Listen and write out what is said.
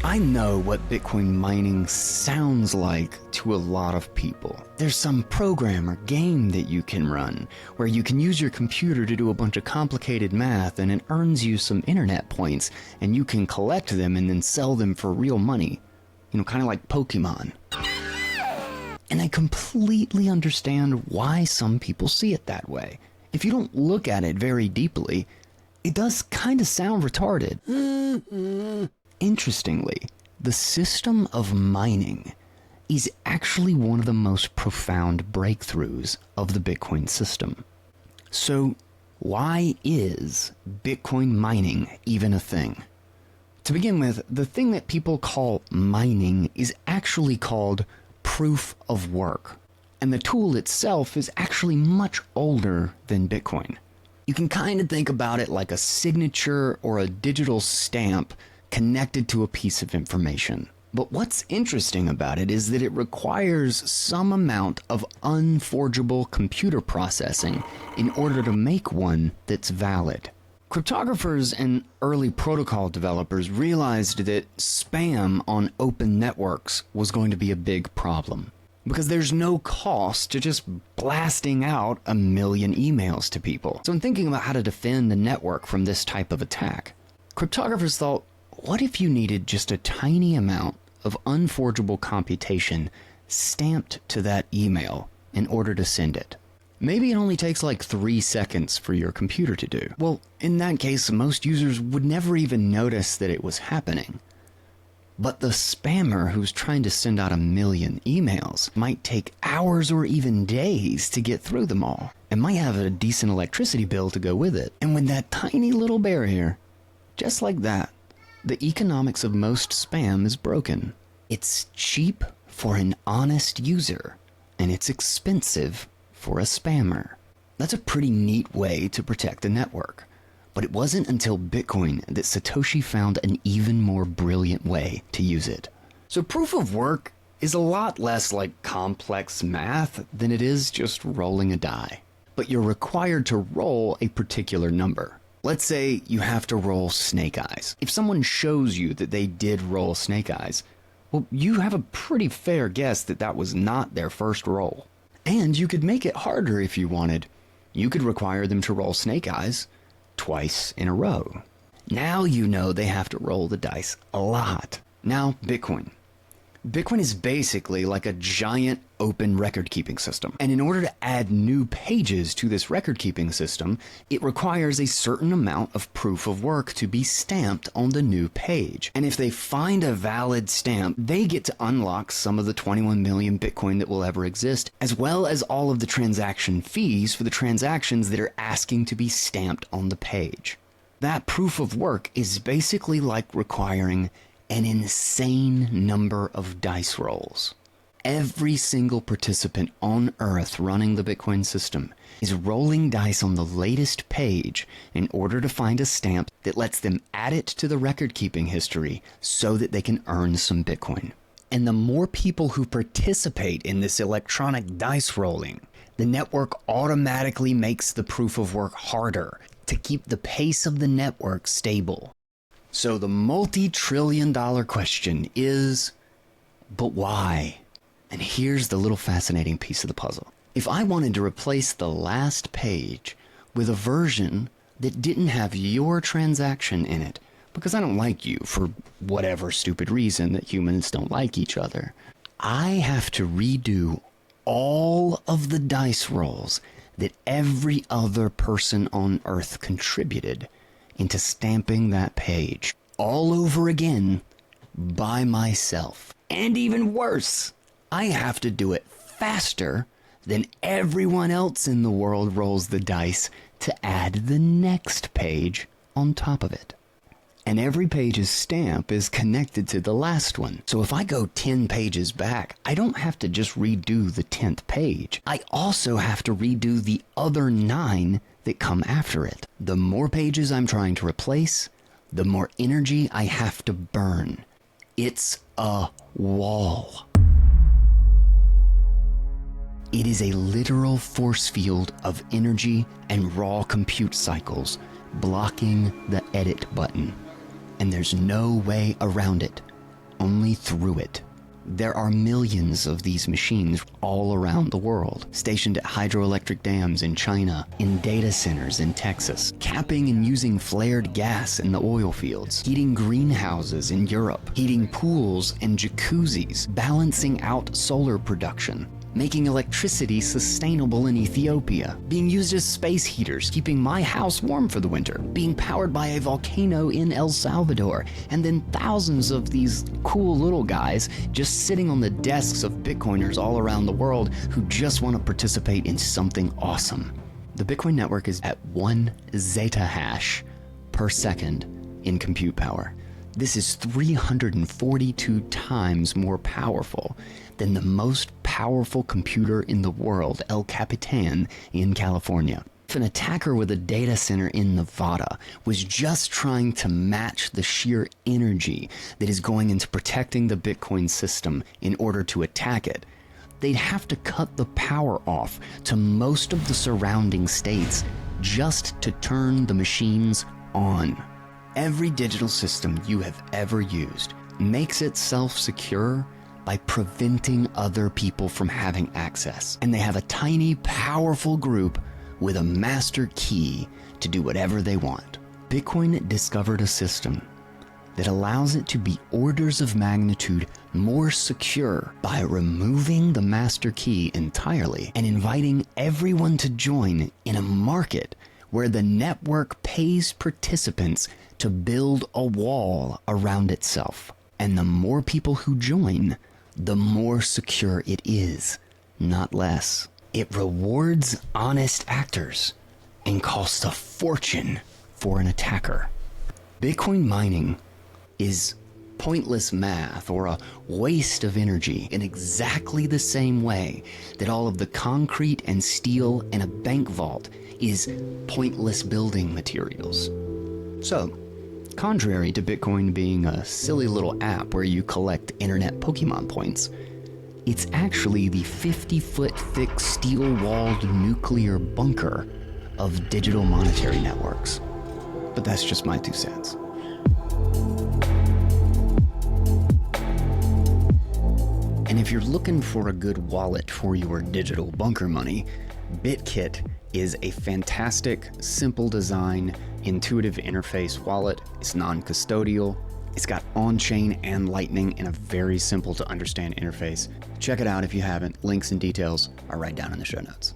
I know what Bitcoin mining sounds like to a lot of people. There's some program or game that you can run where you can use your computer to do a bunch of complicated math and it earns you some internet points and you can collect them and then sell them for real money. You know, kind of like Pokemon. And I completely understand why some people see it that way. If you don't look at it very deeply, it does kind of sound retarded. Interestingly, the system of mining is actually one of the most profound breakthroughs of the Bitcoin system. So, why is Bitcoin mining even a thing? To begin with, the thing that people call mining is actually called proof of work, and the tool itself is actually much older than Bitcoin. You can kind of think about it like a signature or a digital stamp connected to a piece of information. But what's interesting about it is that it requires some amount of unforgeable computer processing in order to make one that's valid. Cryptographers and early protocol developers realized that spam on open networks was going to be a big problem, because there's no cost to just blasting out 1 million emails to people. So in thinking about how to defend the network from this type of attack, cryptographers thought, what if you needed just a tiny amount of unforgeable computation stamped to that email in order to send it? Maybe it only takes like 3 seconds for your computer to do. Well, in that case, most users would never even notice that it was happening. But the spammer who's trying to send out 1 million emails might take hours or even days to get through them all, and might have a decent electricity bill to go with it. And with that tiny little barrier, just like that, the economics of most spam is broken. It's cheap for an honest user, and it's expensive for a spammer. That's a pretty neat way to protect the network. But it wasn't until Bitcoin that Satoshi found an even more brilliant way to use it. So proof of work is a lot less like complex math than it is just rolling a die. But you're required to roll a particular number. Let's say you have to roll snake eyes. If someone shows you that they did roll snake eyes, well, you have a pretty fair guess that that was not their first roll. And you could make it harder if you wanted. You could require them to roll snake eyes twice in a row. Now you know they have to roll the dice a lot. Now, Bitcoin. Bitcoin is basically like a giant open record-keeping system. And in order to add new pages to this record-keeping system, it requires a certain amount of proof of work to be stamped on the new page. And if they find a valid stamp, they get to unlock some of the 21 million Bitcoin that will ever exist, as well as all of the transaction fees for the transactions that are asking to be stamped on the page. That proof of work is basically like requiring an insane number of dice rolls. Every single participant on Earth running the Bitcoin system is rolling dice on the latest page in order to find a stamp that lets them add it to the record-keeping history so that they can earn some Bitcoin. And the more people who participate in this electronic dice rolling, the network automatically makes the proof of work harder to keep the pace of the network stable. So the multi-trillion-dollar question is, but why? And here's the little fascinating piece of the puzzle. If I wanted to replace the last page with a version that didn't have your transaction in it, because I don't like you for whatever stupid reason that humans don't like each other, I have to redo all of the dice rolls that every other person on Earth contributed into stamping that page all over again by myself. And even worse, I have to do it faster than everyone else in the world rolls the dice to add the next page on top of it. And every page's stamp is connected to the last one. So if I go 10 pages back, I don't have to just redo the 10th page. I also have to redo the other 9 that come after it. The more pages I'm trying to replace, the more energy I have to burn. It's a wall. It is a literal force field of energy and raw compute cycles blocking the edit button. And there's no way around it only through it. There are millions of these machines all around the world, stationed at hydroelectric dams in China, in data centers in Texas, capping and using flared gas in the oil fields, heating greenhouses in Europe, heating pools and jacuzzis, balancing out solar production, making electricity sustainable in Ethiopia, being used as space heaters, keeping my house warm for the winter, being powered by a volcano in El Salvador, and then thousands of these cool little guys just sitting on the desks of Bitcoiners all around the world who just want to participate in something awesome. The Bitcoin network is at 1 zeta hash per second in compute power. This is 342 times more powerful than the most powerful computer in the world, El Capitan in California. If an attacker with a data center in Nevada was just trying to match the sheer energy that is going into protecting the Bitcoin system in order to attack it, they'd have to cut the power off to most of the surrounding states just to turn the machines on. Every digital system you have ever used makes itself secure by preventing other people from having access. And they have a tiny, powerful group with a master key to do whatever they want. Bitcoin discovered a system that allows it to be orders of magnitude more secure by removing the master key entirely and inviting everyone to join in a market where the network pays participants to build a wall around itself. And the more people who join, the more secure it is, not less. It rewards honest actors and costs a fortune for an attacker. Bitcoin mining is pointless math or a waste of energy in exactly the same way that all of the concrete and steel in a bank vault is pointless building materials. So, contrary to Bitcoin being a silly little app where you collect internet Pokemon points, it's actually the 50-foot thick steel-walled nuclear bunker of digital monetary networks. But that's just my 2 cents. And if you're looking for a good wallet for your digital bunker money, BitKit is a fantastic, simple design, intuitive interface wallet. It's non-custodial. It's got on-chain and Lightning in a very simple to understand interface. Check it out if you haven't. Links and details are right down in the show notes.